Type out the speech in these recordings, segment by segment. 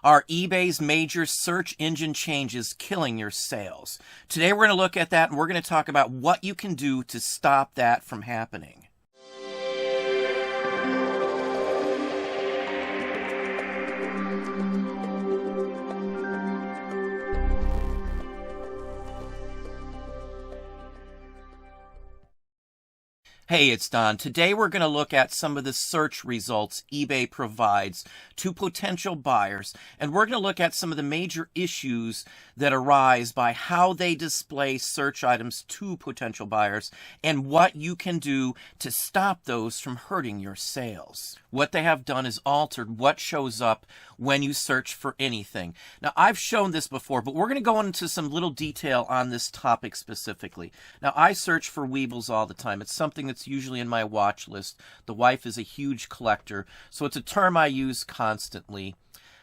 Are eBay's major search engine changes killing your sales? Today we're going to look at that, and we're going to talk about what you can do to stop that from happening. Hey, it's Don. Today we're going to look at some of the search results eBay provides to potential buyers, and we're going to look at some of the major issues that arise by how they display search items to potential buyers and what you can do to stop those from hurting your sales. What they have done is altered what shows up when you search for anything. Now, I've shown this before, but we're going to go into some little detail on this topic specifically. Now, I search for Weebles all the time. It's something that's usually in my watch list. The wife is a huge collector, so it's a term I use constantly.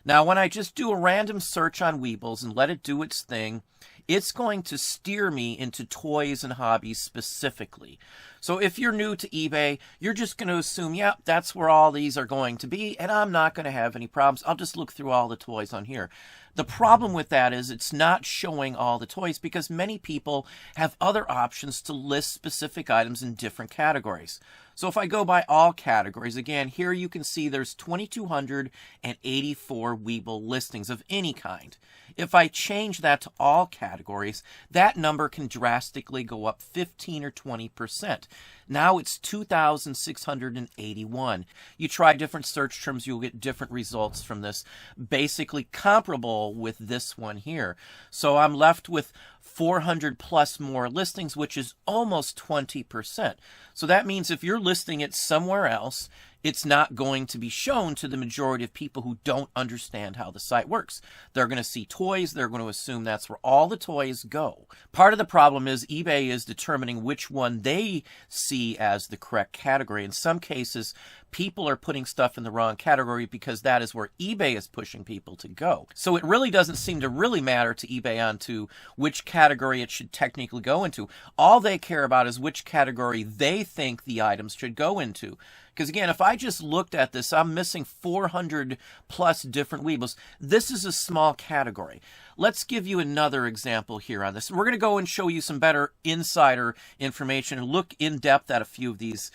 Now, when I just do a random search on Weebles and let it do its thing, it's going to steer me into toys and hobbies specifically. So if you're new to eBay, you're just going to assume, yeah, that's where all these are going to be, and I'm not going to have any problems. I'll just look through all the toys on here. The problem with that is it's not showing all the toys because many people have other options to list specific items in different categories. So if I go by all categories, again, here you can see there's 2,284 Weeble listings of any kind. If I change that to all categories, that number can drastically go up 15 or 20%. Now it's 2,681. You try different search terms, you'll get different results from this, basically comparable with this one here. So I'm left with 400 plus more listings, which is almost 20%. So that means if you're listing it somewhere else, it's not going to be shown to the majority of people who don't understand how the site works. They're going to see toys. They're going to assume that's where all the toys go. Part of the problem is eBay is determining which one they see as the correct category. In some cases, people are putting stuff in the wrong category because that is where eBay is pushing people to go. So it really doesn't seem to really matter to eBay onto which category it should technically go into. All they care about is which category they think the items should go into. Because again, if I just looked at this, I'm missing 400 plus different Weebles. This is a small category. Let's give you another example here on this. We're going to go and show you some better insider information and look in depth at a few of these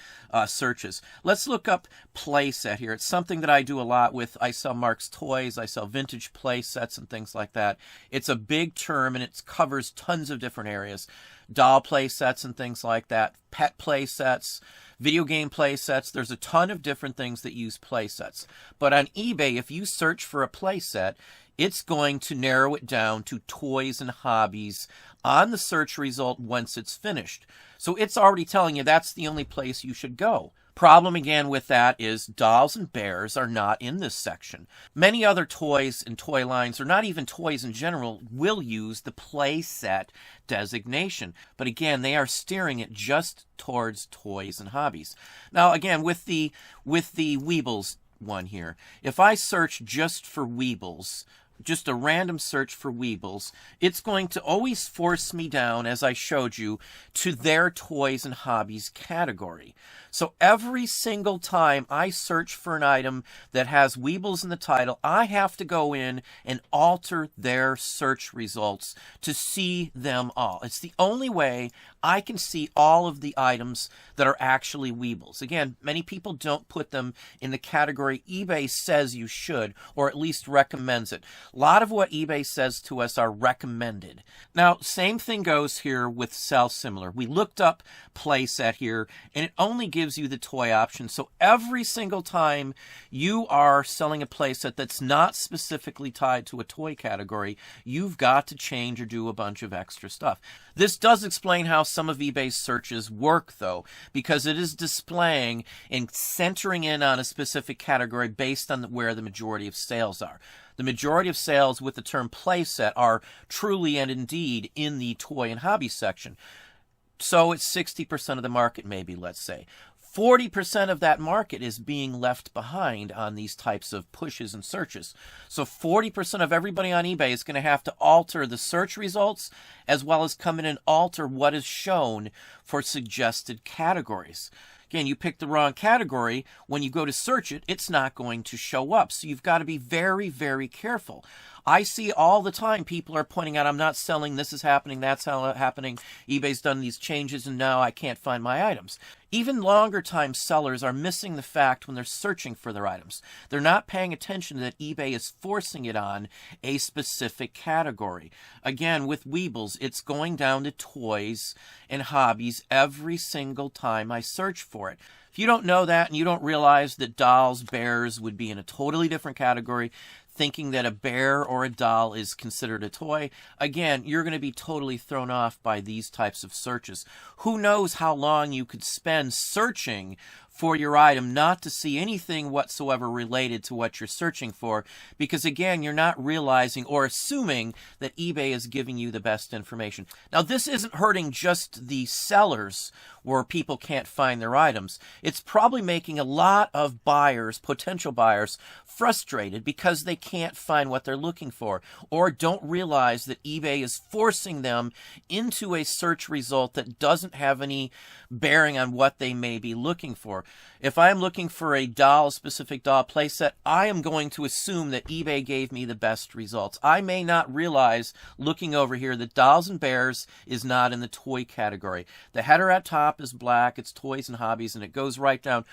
searches. Let's look up playset here. It's something that I do a lot with. I sell Mark's Toys. I sell vintage play sets and things like that. It's a big term and it covers tons of different areas. Doll play sets and things like that. Pet play sets. Video game play sets. There's a ton of different things that use play sets. But on eBay, if you search for a play set, it's going to narrow it down to toys and hobbies on the search result once it's finished. So it's already telling you that's the only place you should go. Problem again with that is dolls and bears are not in this section. Many other toys and toy lines, or not even toys in general, will use the play set designation. But again, they are steering it just towards toys and hobbies. Now again, with the Weebles one here, if I search just for Weebles, just a random search for Weebles, it's going to always force me down, as I showed you, to their toys and hobbies category. So every single time I search for an item that has Weebles in the title, I have to go in and alter their search results to see them all. It's the only way I can see all of the items that are actually Weebles. Again, many people don't put them in the category eBay says you should, or at least recommends it. A lot of what eBay says to us are recommended. Now, same thing goes here with Sell Similar. We looked up playset here, and it only gives you the toy option. So every single time you are selling a playset that's not specifically tied to a toy category, you've got to change or do a bunch of extra stuff. This does explain how some of eBay's searches work, though, because it is displaying and centering in on a specific category based on where the majority of sales are. The majority of sales with the term playset are truly and indeed in the toy and hobby section. So it's 60% of the market, maybe, let's say. 40% of that market is being left behind on these types of pushes and searches. So 40% of everybody on eBay is going to have to alter the search results as well as come in and alter what is shown for suggested categories. Again, you pick the wrong category. When you go to search it, it's not going to show up. So you've got to be very, very careful. I see all the time people are pointing out, I'm not selling, this is happening, that's happening, eBay's done these changes, and now I can't find my items. Even longer time sellers are missing the fact when they're searching for their items. They're not paying attention that eBay is forcing it on a specific category. Again, with Weebles, it's going down to toys and hobbies every single time I search for it. If you don't know that and you don't realize that dolls, bears would be in a totally different category, thinking that a bear or a doll is considered a toy, again, you're going to be totally thrown off by these types of searches. Who knows how long you could spend searching for your item not to see anything whatsoever related to what you're searching for, because again, you're not realizing or assuming that eBay is giving you the best information. Now, this isn't hurting just the sellers where people can't find their items. It's probably making a lot of buyers, potential buyers, frustrated because they can't find what they're looking for, or don't realize that eBay is forcing them into a search result that doesn't have any bearing on what they may be looking for. If I'm looking for a doll, specific doll playset, I am going to assume that eBay gave me the best results. I may not realize, looking over here, that dolls and bears is not in the toy category. The header at top is black, it's toys and hobbies, and it goes right down.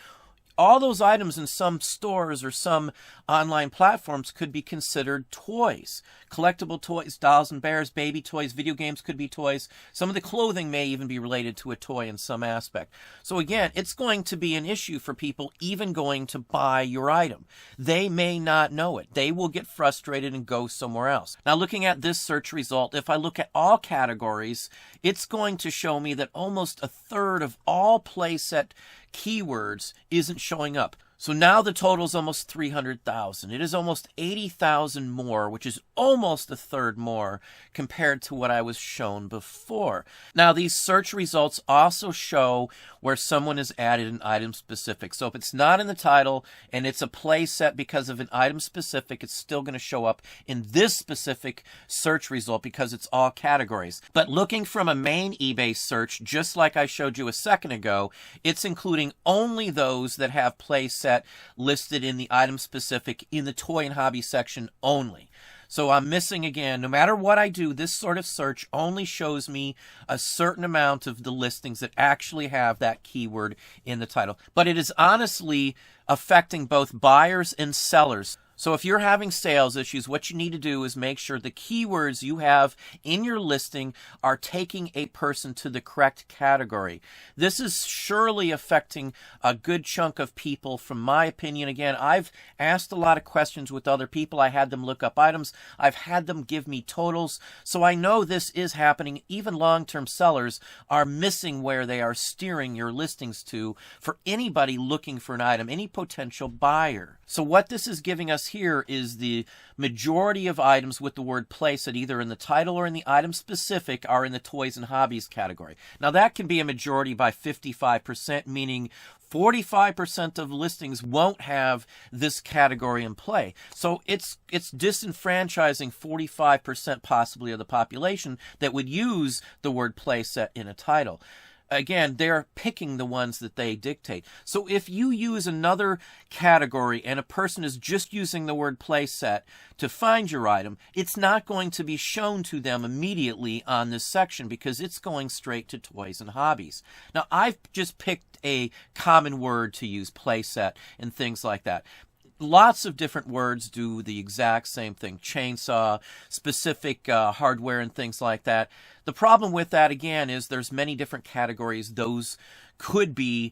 All those items in some stores or some online platforms could be considered toys. Collectible toys, dolls and bears, baby toys, video games could be toys. Some of the clothing may even be related to a toy in some aspect. So again, it's going to be an issue for people even going to buy your item. They may not know it. They will get frustrated and go somewhere else. Now, looking at this search result, if I look at all categories, it's going to show me that almost a third of all playset keywords isn't showing up. So now the total is almost 300,000. It is almost 80,000 more, which is almost a third more compared to what I was shown before. Now, these search results also show where someone has added an item specific. So if it's not in the title and it's a play set because of an item specific, it's still going to show up in this specific search result because it's all categories. But looking from a main eBay search, just like I showed you a second ago, it's including only those that have play set listed in the item specific in the toy and hobby section only. So I'm missing again, no matter what I do, this sort of search only shows me a certain amount of the listings that actually have that keyword in the title. But it is honestly affecting both buyers and sellers. So if you're having sales issues, what you need to do is make sure the keywords you have in your listing are taking a person to the correct category. This is surely affecting a good chunk of people, from my opinion. Again, I've asked a lot of questions with other people. I had them look up items. I've had them give me totals. So I know this is happening. Even long-term sellers are missing where they are steering your listings to for anybody looking for an item, any potential buyer. So what this is giving us here is the majority of items with the word playset either in the title or in the item specific are in the toys and hobbies category. Now that can be a majority by 55%, meaning 45% of listings won't have this category in play. So it's disenfranchising 45% possibly of the population that would use the word playset in a title. Again, they're picking the ones that they dictate. So if you use another category and a person is just using the word playset to find your item, it's not going to be shown to them immediately on this section because it's going straight to toys and hobbies. Now, I've just picked a common word to use, playset, and things like that. Lots of different words do the exact same thing. Chainsaw, specific hardware and things like that. The problem with that, again, is there's many different categories those could be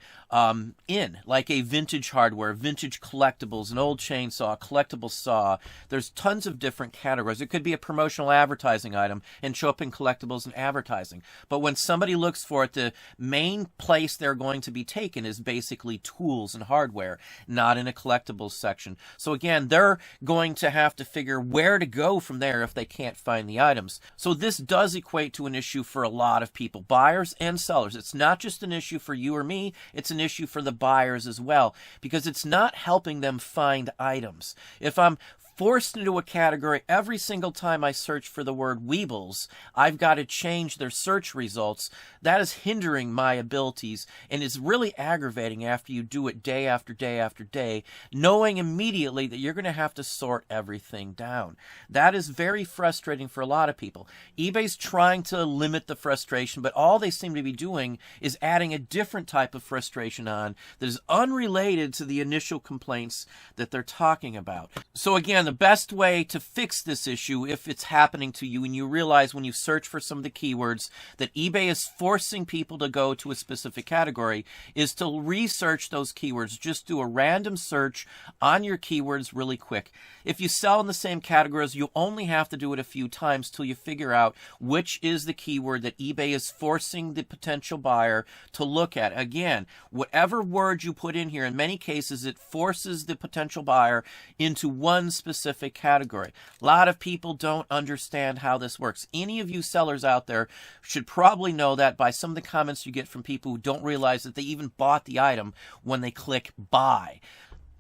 in, like a vintage hardware, vintage collectibles, an old chainsaw, collectible saw. There's tons of different categories. It could be a promotional advertising item and show up in collectibles and advertising. But when somebody looks for it, the main place they're going to be taken is basically tools and hardware, not in a collectibles section. So again, they're going to have to figure where to go from there if they can't find the items. So this does equate to an issue for a lot of people, buyers and sellers. It's not just an issue for you or me, it's an issue for the buyers as well, because it's not helping them find items. If I'm forced into a category every single time I search for the word Weebles. I've got to change their search results. That is hindering my abilities, and it's really aggravating after you do it day after day after day, knowing immediately that you're going to have to sort everything down. That is very frustrating for a lot of people. eBay's trying to limit the frustration, but all they seem to be doing is adding a different type of frustration on that is unrelated to the initial complaints that they're talking about. So again, the best way to fix this issue, if it's happening to you and you realize when you search for some of the keywords that eBay is forcing people to go to a specific category, is to research those keywords. Just do a random search on your keywords really quick. If you sell in the same categories, you only have to do it a few times till you figure out which is the keyword that eBay is forcing the potential buyer to look at. Again, whatever word you put in here, in many cases, it forces the potential buyer into one specific category. A lot of people don't understand how this works. Any of you sellers out there should probably know that by some of the comments you get from people who don't realize that they even bought the item when they click buy.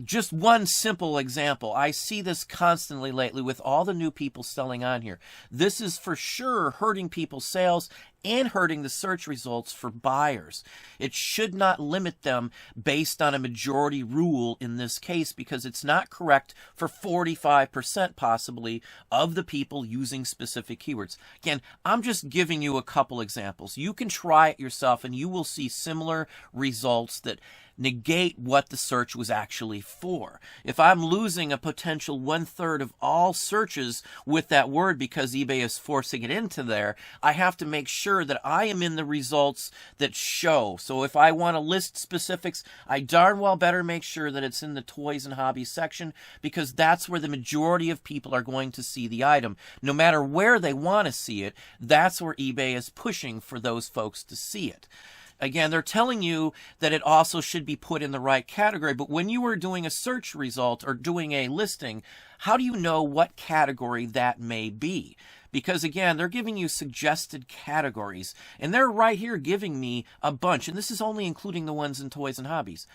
Just one simple example. I see this constantly lately with all the new people selling on here. This is for sure hurting people's sales and hurting the search results for buyers. It should not limit them based on a majority rule in this case, because it's not correct for 45% possibly of the people using specific keywords. Again, I'm just giving you a couple examples. You can try it yourself and you will see similar results that negate what the search was actually for. If I'm losing a potential 1/3 of all searches with that word because eBay is forcing it into there, I have to make sure that I am in the results that show. So if I want to list specifics, I darn well better make sure that it's in the toys and hobbies section, because that's where the majority of people are going to see the item. No matter where they want to see it, that's where eBay is pushing for those folks to see it. Again, they're telling you that it also should be put in the right category, but when you are doing a search result or doing a listing, how do you know what category that may be? Because again, they're giving you suggested categories, and they're right here giving me a bunch, and this is only including the ones in toys and hobbies.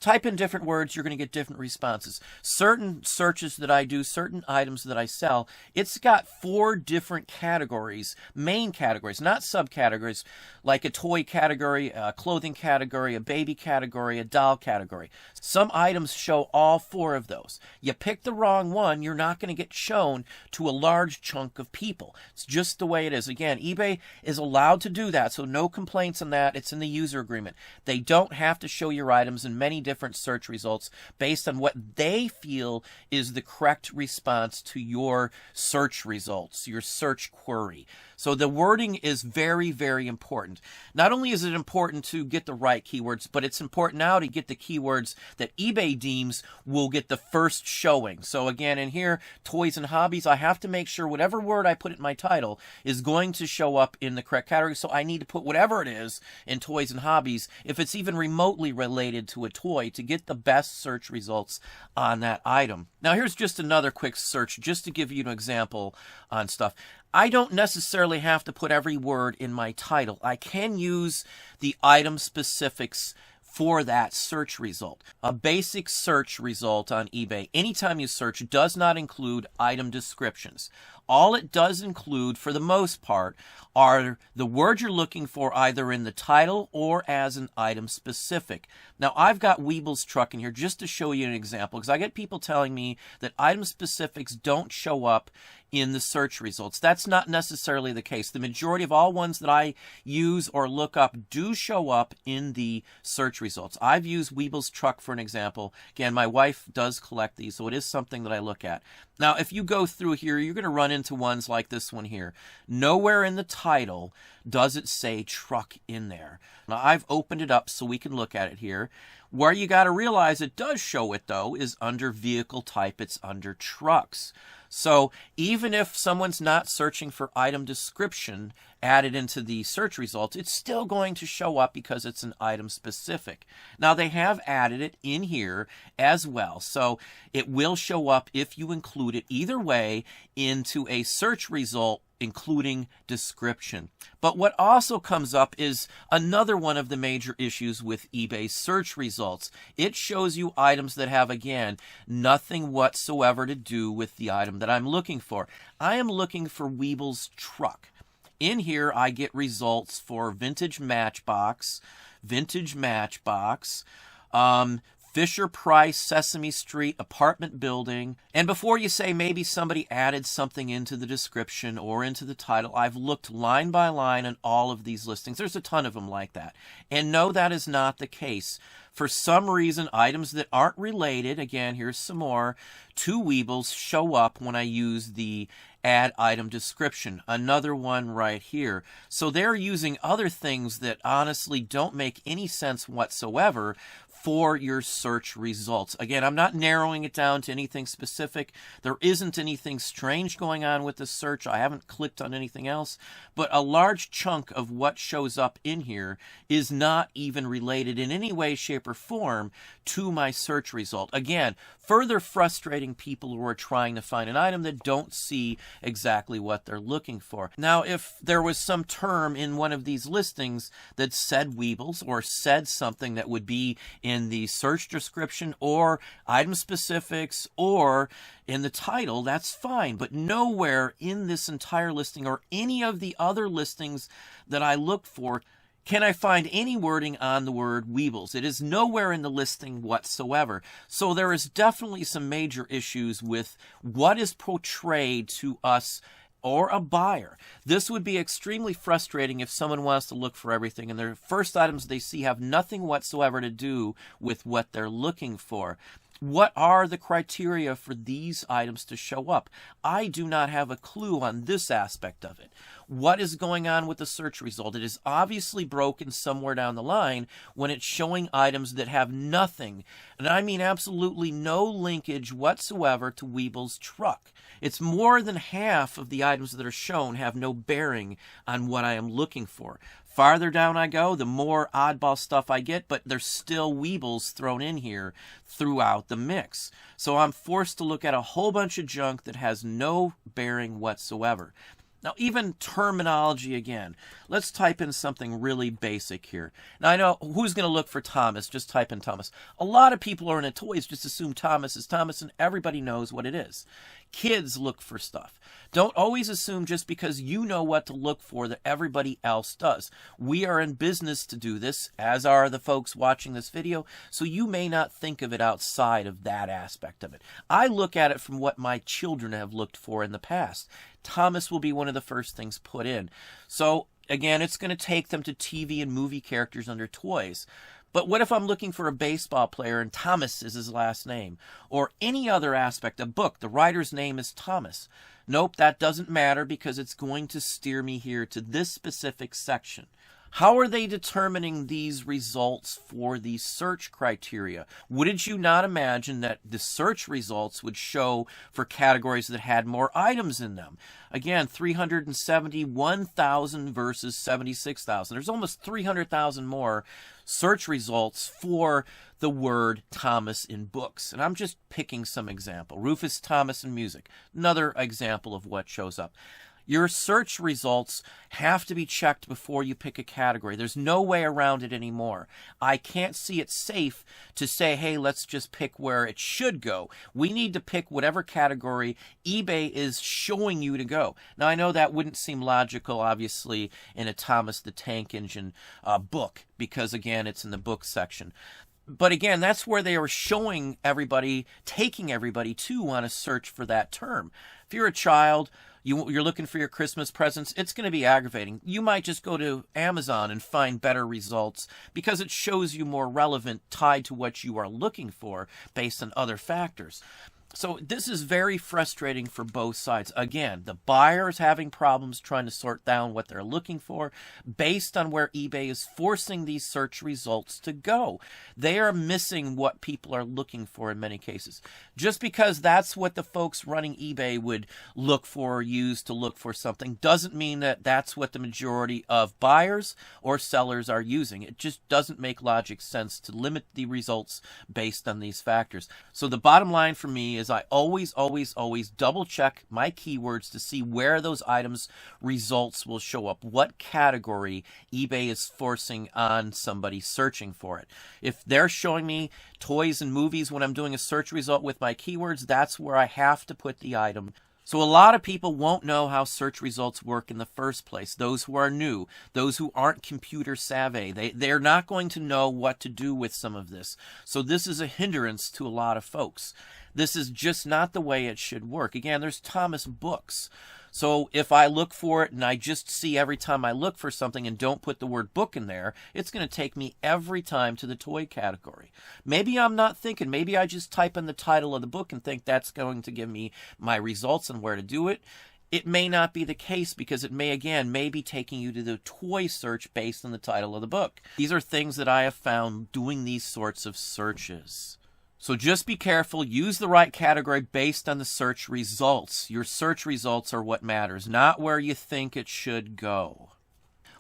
Type in different words, you're going to get different responses. Certain searches that I do, certain items that I sell, it's got 4 different categories, main categories, not subcategories, like a toy category, a clothing category, a baby category, a doll category. Some items show all 4 of those. You pick the wrong one, you're not going to get shown to a large chunk of people. It's just the way it is. Again, eBay is allowed to do that, so no complaints on that. It's in the user agreement. They don't have to show your items in many different search results based on what they feel is the correct response to your search results, your search query. So the wording is very, very important. Not only is it important to get the right keywords, but it's important now to get the keywords that eBay deems will get the first showing. So again, in here, toys and hobbies, I have to make sure whatever word I put in my title is going to show up in the correct category. So I need to put whatever it is in toys and hobbies, if it's even remotely related to a toy, to get the best search results on that item. Now here's just another quick search just to give you an example on stuff. I don't necessarily have to put every word in my title. I can use the item specifics for that search result. A basic search result on eBay, anytime you search, does not include item descriptions. All it does include, for the most part, are the words you're looking for either in the title or as an item specific. Now, I've got Weebles truck in here just to show you an example, because I get people telling me that item specifics don't show up in the search results. That's not necessarily the case. The majority of all ones that I use or look up do show up in the search results. I've used Weebles truck for an example. Again, my wife does collect these, so it is something that I look at. Now, if you go through here, you're going to run into ones like this one here. Nowhere in the title does it say truck in there. Now, I've opened it up so we can look at it here. Where you got to realize it does show it, though, is under vehicle type. It's under trucks. So even if someone's not searching for item description added into the search results, it's still going to show up because it's an item specific. Now, they have added it in here as well, so it will show up if you include it either way into a search result including description. But what also comes up is another one of the major issues with eBay search results. It shows you items that have, again, nothing whatsoever to do with the item that I'm looking for. I am looking for Weeble's truck. In here, I get results for vintage Matchbox, Fisher Price, Sesame Street, apartment building. And before you say maybe somebody added something into the description or into the title, I've looked line by line on all of these listings. There's a ton of them like that. And no, that is not the case. For some reason, items that aren't related, again, here's some more, to Weebles show up when I use the add item description. Another one right here. So they're using other things that honestly don't make any sense whatsoever for your search results. Again, I'm not narrowing it down to anything specific. There isn't anything strange going on with the search. I haven't clicked on anything else, but a large chunk of what shows up in here is not even related in any way, shape, or form to my search result. Again, further frustrating people who are trying to find an item that don't see exactly what they're looking for. Now, if there was some term in one of these listings that said Weebles or said something that would be in the search description or item specifics or in the title, that's fine. But nowhere in this entire listing or any of the other listings that I look for can I find any wording on the word Weebles. It is nowhere in the listing whatsoever. So there is definitely some major issues with what is portrayed to us or a buyer. This would be extremely frustrating if someone wants to look for everything and their first items they see have nothing whatsoever to do with what they're looking for. What are the criteria for these items to show up? I do not have a clue on this aspect of it. What is going on with the search result? It is obviously broken somewhere down the line when it's showing items that have nothing, and I mean absolutely no linkage whatsoever to Weeble's truck. It's more than half of the items that are shown have no bearing on what I am looking for. Farther down I go, the more oddball stuff I get, but there's still Weebles thrown in here throughout the mix. So I'm forced to look at a whole bunch of junk that has no bearing whatsoever. Now, even terminology again. Let's type in something really basic here. Now, I know who's going to look for Thomas. Just type in Thomas. A lot of people are into toys just assume Thomas is Thomas, and everybody knows what it is. Kids look for stuff. Don't always assume just because you know what to look for that everybody else does. We are in business to do this, as are the folks watching this video, so you may not think of it outside of that aspect of it. I look at it from what my children have looked for in the past. Thomas will be one of the first things put in. So, again, it's going to take them to TV and movie characters under toys. But what if I'm looking for a baseball player and Thomas is his last name? Or any other aspect, a book, the writer's name is Thomas. Nope, that doesn't matter because it's going to steer me here to this specific section. How are they determining these results for these search criteria? Wouldn't you not imagine that the search results would show for categories that had more items in them? Again, 371,000 versus 76,000. There's almost 300,000 more search results for the word Thomas in books. And I'm just picking some example. Rufus Thomas in music. Another example of what shows up. Your search results have to be checked before you pick a category. There's no way around it anymore. I can't see it safe to say, hey, let's just pick where it should go. We need to pick whatever category eBay is showing you to go. Now, I know that wouldn't seem logical, obviously, in a Thomas the Tank Engine book, because, again, it's in the book section. But again, that's where they are showing everybody, taking everybody to on a search for that term. If you're a child, you're looking for your Christmas presents, it's going to be aggravating. You might just go to Amazon and find better results because it shows you more relevant, tied to what you are looking for based on other factors. So this is very frustrating for both sides. Again, the buyer is having problems trying to sort down what they're looking for based on where eBay is forcing these search results to go. They are missing what people are looking for in many cases. Just because that's what the folks running eBay would look for or use to look for something doesn't mean that that's what the majority of buyers or sellers are using. It just doesn't make logic sense to limit the results based on these factors. So the bottom line for me is is I always double check my keywords to see where those items results will show up, what category eBay is forcing on somebody searching for it. If they're showing me toys and movies when I'm doing a search result with my keywords, that's where I have to put the item. So a lot of people won't know how search results work in the first place. Those who are new, those who aren't computer savvy, they're not going to know what to do with some of this. So this is a hindrance to a lot of folks. This is just not the way it should work. Again, there's Thomas books. So if I look for it and I just see every time I look for something and don't put the word book in there, it's going to take me every time to the toy category. Maybe I'm not thinking. Maybe I just type in the title of the book and think that's going to give me my results and where to do it. It may not be the case because it may be taking you to the toy search based on the title of the book. These are things that I have found doing these sorts of searches. So just be careful, use the right category based on the search results. Your search results are what matters, not where you think it should go.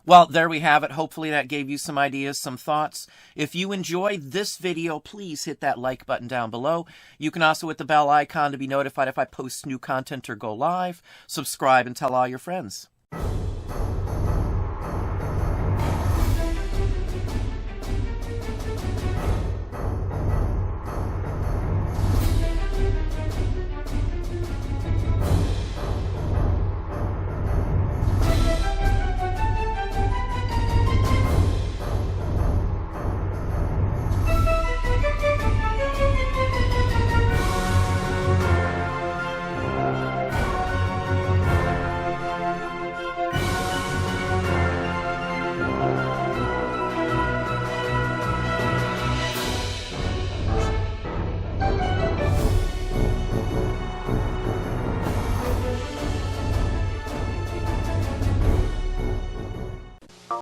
Well, there we have it. Hopefully that gave you some ideas, some thoughts. If you enjoyed this video, please hit that like button down below. You can also hit the bell icon to be notified if I post new content or go live. Subscribe and tell all your friends.